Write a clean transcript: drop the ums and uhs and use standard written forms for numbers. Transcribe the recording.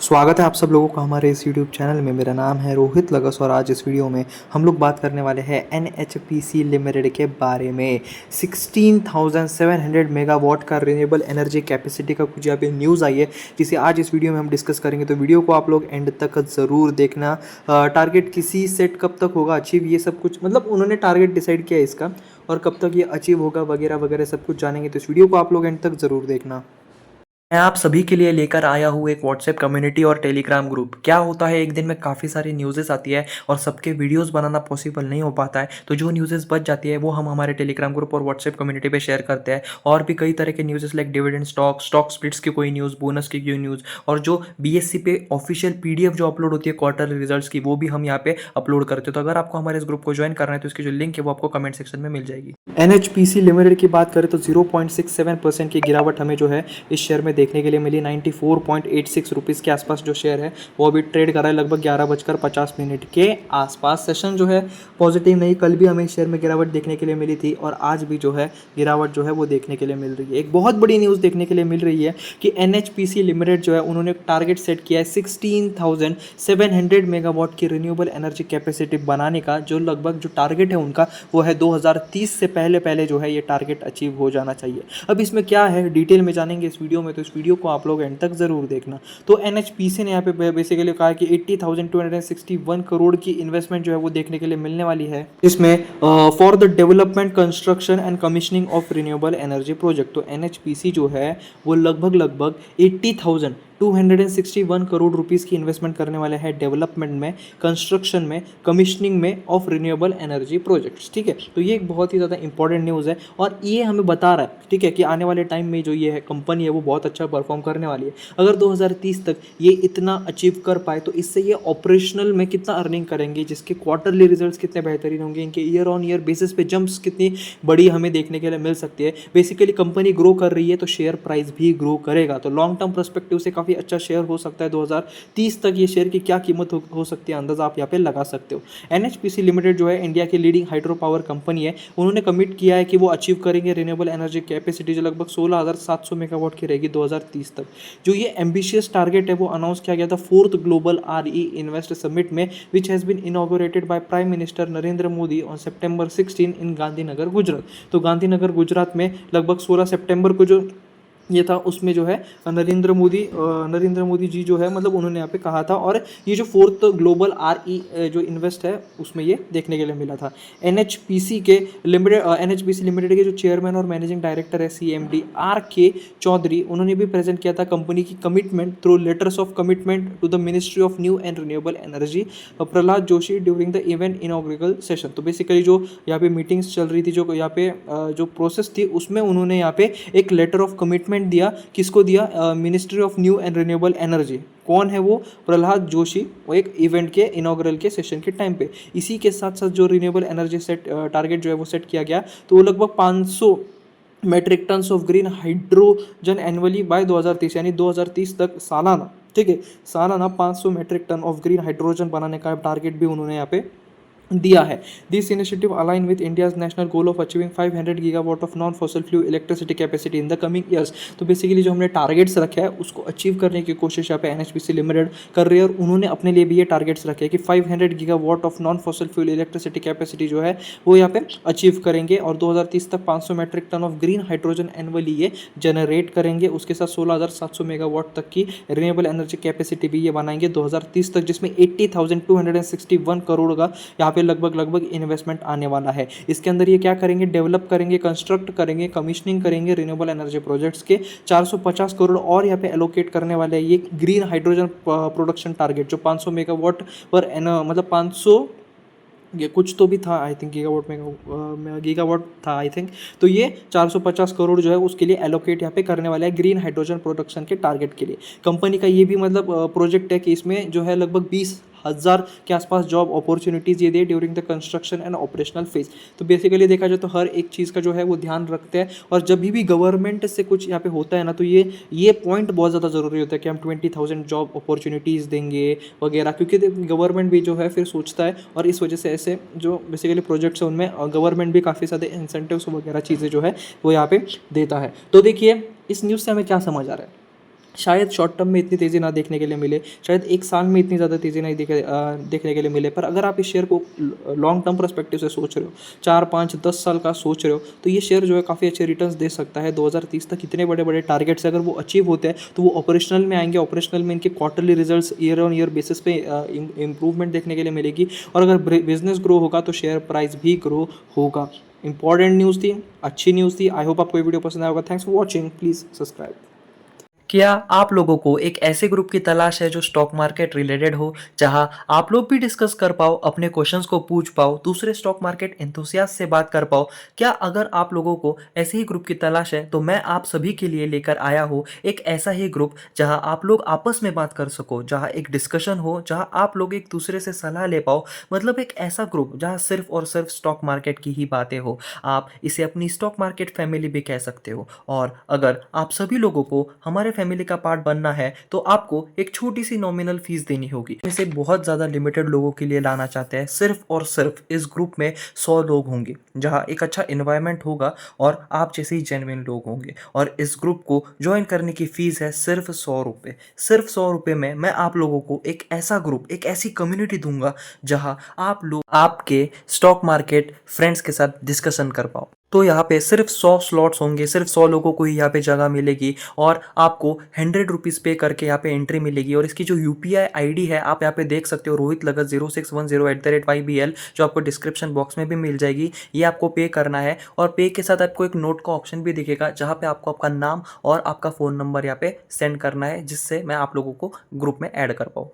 स्वागत है आप सब लोगों का हमारे इस यूट्यूब चैनल में। मेरा नाम है रोहित लगस और आज इस वीडियो में हम लोग बात करने वाले हैं NHPC लिमिटेड के बारे में। 16,700 मेगावाट का रिन्यूएबल एनर्जी कैपेसिटी का कुछ यहाँ पे न्यूज़ आई है, जिसे आज इस वीडियो में हम डिस्कस करेंगे। तो वीडियो को आप लोग एंड तक ज़रूर देखना। टारगेट किसी सेट कब तक होगा अचीव, ये सब कुछ मतलब उन्होंने टारगेट डिसाइड किया है इसका, और कब तक ये अचीव होगा वगैरह वगैरह सब कुछ जानेंगे। तो इस वीडियो को आप लोग एंड तक ज़रूर देखना। मैं आप सभी के लिए लेकर आया हूँ एक व्हाट्सएप कम्युनिटी और टेलीग्राम ग्रुप। क्या होता है, एक दिन में काफ़ी सारी न्यूज़ेस आती है और सबके वीडियोस बनाना पॉसिबल नहीं हो पाता है, तो जो न्यूज़ेस बच जाती है वो हम हमारे टेलीग्राम ग्रुप और व्हाट्सएप कम्युनिटी पे शेयर करते हैं। और भी कई तरह के न्यूज़ेस लाइक डिविडेंड स्टॉक स्प्लिट्स की कोई न्यूज़, बोनस की कोई न्यूज़, और जो BSC पे ऑफिशियल PDF जो अपलोड होती है क्वार्टरली रिजल्ट्स की, वो भी हम यहाँ पे अपलोड करते हैं। तो अगर आपको हमारे इस ग्रुप को ज्वाइन करना है तो इसकी जो लिंक है वो आपको कमेंट सेक्शन में मिल जाएगी। NHPC लिमिटेड की बात करें तो 0.67% की गिरावट हमें जो है इस शेयर में देखने के लिए मिली। 94.86 रुपीज़ के आसपास जो शेयर है वो अभी ट्रेड कर रहा है लगभग 11:50 के आसपास। सेशन जो है पॉजिटिव नहीं, कल भी हमें शेयर में गिरावट देखने के लिए मिली थी और आज भी जो है गिरावट जो है वो देखने के लिए मिल रही है। एक बहुत बड़ी न्यूज़ देखने के लिए मिल रही है कि NHPC लिमिटेड जो है उन्होंने टारगेट सेट किया है 16,700 मेगावाट की रिन्यूएबल एनर्जी कैपेसिटी बनाने का। जो लगभग जो टारगेट है उनका वो है 2030 से पहले जो है ये टारगेट अचीव हो जाना चाहिए। अब इसमें क्या है डिटेल में जानेंगे इस वीडियो में, तो इस वीडियो को आप लोग एंड तक ज़रूर देखना। तो NHPC ने यहाँ पे बेसिकली कहा कि 80,261 करोड़ की इन्वेस्टमेंट जो है वो देखने के लिए मिलने वाली है इसमें for the development, construction and commissioning of renewable energy project. तो NHPC जो है वो लगभग 80,261 करोड़ रुपीज़ की इन्वेस्टमेंट करने वाले हैं डेवलपमेंट में, कंस्ट्रक्शन में, कमीशनिंग में ऑफ रिन्यूएबल एनर्जी प्रोजेक्ट्स। ठीक है, तो ये एक बहुत ही ज़्यादा इंपॉर्टेंट न्यूज़ है और ये हमें बता रहा है, ठीक है, कि आने वाले टाइम में जो ये है कंपनी है वो बहुत अच्छा परफॉर्म करने वाली है। अगर 2030 तक ये इतना अचीव कर पाए तो इससे ये ऑपरेशनल में कितना अर्निंग करेंगे, जिसके क्वार्टरली रिजल्ट्स कितने बेहतरीन होंगे, इनके ईयर ऑन ईयर बेसिस पे जंप्स कितनी बड़ी हमें देखने के लिए मिल सकती है। बेसिकली कंपनी ग्रो कर रही है तो शेयर प्राइस भी ग्रो करेगा, तो लॉन्ग टर्म पर्सपेक्टिव से काफ़ी अच्छा शेयर हो सकता है। 2030 तक ये शेयर की क्या कीमत हो सकती है अंदाजा आप यहाँ पे लगा सकते हो। NHPC लिमिटेड जो है इंडिया की लीडिंग हाइड्रो पावर कंपनी है। उन्होंने कमिट किया है कि वो अचीव करेंगे रिन्यूएबल एनर्जी कैपेसिटी जो लगभग 16,700 मेगावाट की रहेगी 2030 तक। जो ये एम्बिशियस टारगेट है वो अनाउंस किया गया था 4th global RE invest summit में, which has been inaugurated by prime minister Narendra Modi on September 16 in Gandhinagar Gujarat. तो गांधीनगर गुजरात में लगभग 16 सितंबर को जो ये था उसमें जो है नरेंद्र मोदी जी जो है मतलब उन्होंने यहाँ पे कहा था, और ये जो 4th ग्लोबल RE जो इन्वेस्ट है उसमें ये देखने के लिए मिला था। NHPC लिमिटेड के जो चेयरमैन और मैनेजिंग डायरेक्टर है CMD RK चौधरी, उन्होंने भी प्रेजेंट किया था कंपनी की commitment through letters of commitment to the ministry of new and renewable energy Pralhad Joshi during the event inaugural session. तो बेसिकली जो यहाँ पे मीटिंग्स चल रही थी, जो यहाँ पे जो प्रोसेस थी उसमें उन्होंने यहाँ पे एक लेटर ऑफ कमिटमेंट दिया। किसको दिया? Ministry of new and renewable energy. कौन है वो? प्रहलाद जोशी। वो एक इवेंट के इनॉग्रल के सेशन के टाइम पे। इसी के साथ साथ जो रिन्यूएबल एनर्जी सेट टारगेट जो है वो सेट किया गया, तो वो लगभग 500 metric tons of green hydrogen annually by 2030, यानी 2030 तक सालाना, ठीक है, सालाना 500 metric ton of green hydrogen बनाने का टारगेट भी उन्होंने यहाँ पे दिया है। This initiative align with India's national goal of achieving 500 gigawatt of non fossil fuel electricity capacity in the coming years. तो बेसिकली जो हमने टारगेट्स रखे हैं उसको अचीव करने की कोशिश यहाँ पे NHPC लिमिटेड कर रही है, और उन्होंने अपने लिए भी ये टारगेट्स रखे हैं कि 500 gigawatt of non fossil fuel electricity capacity जो है वो यहाँ पे अचीव करेंगे, और 2030 तक 500 metric ton of green hydrogen annually ये जनरेट करेंगे। उसके साथ 16,700 मेगावाट तक की रिन्यूएबल एनर्जी कैपेसिटी भी ये बनाएंगे 2030 तक, जिसमें 80,261 करोड़ का यहाँ पे लगभग इन्वेस्टमेंट आने वाला है। इसके अंदर ये क्या करेंगे? डेवलप करेंगे, कंस्ट्रक्ट करेंगे, कमीशनिंग करेंगे रिन्यूएबल एनर्जी प्रोजेक्ट्स के। 450 करोड़ और यहाँ पे एलोकेट करने वाले हैं ये ग्रीन हाइड्रोजन प्रोडक्शन टारगेट, जो 500 मेगावाट पर मतलब 500 ये कुछ तो भी था आई थिंक गीगावाट था आई थिंक। तो ये 450 करोड़ जो है उसके लिए एलोकेट यहाँ पे करने वाला है ग्रीन हाइड्रोजन प्रोडक्शन के टारगेट के लिए। कंपनी का ये भी मतलब प्रोजेक्ट है कि इसमें जो है लगभग 20,000 के आसपास जॉब अपॉर्चुनिटीज़ ये दे during the construction and operational phase. तो बेसिकली देखा जाए तो हर एक चीज़ का जो है वो ध्यान रखते हैं, और जब भी गवर्नमेंट से कुछ यहाँ पे होता है ना, तो ये पॉइंट बहुत ज़्यादा ज़रूरी होता है कि हम 20,000 जॉब अपॉर्चुनिटीज़ देंगे वगैरह, क्योंकि गवर्नमेंट भी जो है फिर सोचता है, और इस वजह से ऐसे जो बेसिकली प्रोजेक्ट्स हैं उनमें गवर्नमेंट भी काफ़ी सारे इंसेंटिव्स वगैरह चीज़ें जो है वो यहाँ पे देता है। तो देखिए इस न्यूज़ से हमें क्या समझ आ रहा है शायद शॉर्ट टर्म में इतनी तेज़ी ना देखने के लिए मिले, शायद एक साल में इतनी ज़्यादा तेज़ी नहीं देखने के लिए मिले, पर अगर आप इस शेयर को लॉन्ग टर्म पर्सपेक्टिव से सोच रहे हो, 4 5 10 साल का सोच रहे हो, तो ये शेयर जो है काफ़ी अच्छे रिटर्न्स दे सकता है। 2030 तक इतने बड़े बड़े टारगेट्स अगर वो अचीव होते हैं तो वो ऑपरेशनल में आएंगे, ऑपरेशनल में इनके quarterly results year on year basis पे इंप्रूवमेंट देखने के लिए मिलेगी, और अगर बिजनेस ग्रो होगा तो शेयर प्राइस भी ग्रो होगा। इंपॉर्टेंट न्यूज़ थी, अच्छी न्यूज़ थी। आई होप आपको ये वीडियो पसंद आया होगा। Thanks for watching, please subscribe. क्या आप लोगों को एक ऐसे ग्रुप की तलाश है जो स्टॉक मार्केट रिलेटेड हो, जहां आप लोग भी डिस्कस कर पाओ, अपने क्वेश्चंस को पूछ पाओ, दूसरे स्टॉक मार्केट एंथुसियास्ट से बात कर पाओ? क्या अगर आप लोगों को ऐसे ही ग्रुप की तलाश है तो मैं आप सभी के लिए लेकर आया हूँ एक ऐसा ही ग्रुप जहां आप लोग आपस में बात कर सको, जहां एक डिस्कशन हो, जहां आप लोग एक दूसरे से सलाह ले पाओ। मतलब एक ऐसा ग्रुप जहां सिर्फ और सिर्फ स्टॉक मार्केट की ही बातें हो। आप इसे अपनी स्टॉक मार्केट फैमिली भी कह सकते हो। और अगर आप सभी लोगों को हमारे फैमिली का पार्ट बनना है तो आपको एक छोटी सी नॉमिनल फीस देनी होगी। इसे बहुत ज़्यादा लिमिटेड लोगों के लिए लाना चाहते हैं। सिर्फ और सिर्फ इस ग्रुप में 100 लोग होंगे, जहां एक अच्छा इन्वायरमेंट होगा और आप जैसे ही जेन्युइन लोग होंगे। और इस ग्रुप को ज्वाइन करने की फीस है सिर्फ 100 रुपये। सिर्फ 100 रुपये में मैं आप लोगों को एक ऐसा ग्रुप, एक ऐसी कम्युनिटी दूंगा जहां आप लोग आपके स्टॉक मार्केट फ्रेंड्स के साथ डिस्कशन कर पाओ। तो यहाँ पे सिर्फ 100 स्लॉट्स होंगे, सिर्फ 100 लोगों को ही यहाँ पे जगह मिलेगी, और आपको 100 रुपीज़ पे करके यहाँ पे एंट्री मिलेगी। और इसकी जो UPI ID है आप यहाँ पे देख सकते हो, रोहित लगत 0610 जो आपको डिस्क्रिप्शन बॉक्स में भी मिल जाएगी। ये आपको पे करना है, और पे के साथ आपको एक नोट का ऑप्शन भी दिखेगा जहाँ पे आपको आपका नाम और आपका फ़ोन नंबर यहाँ पे सेंड करना है, जिससे मैं आप लोगों को ग्रुप में ऐड कर पाऊँ।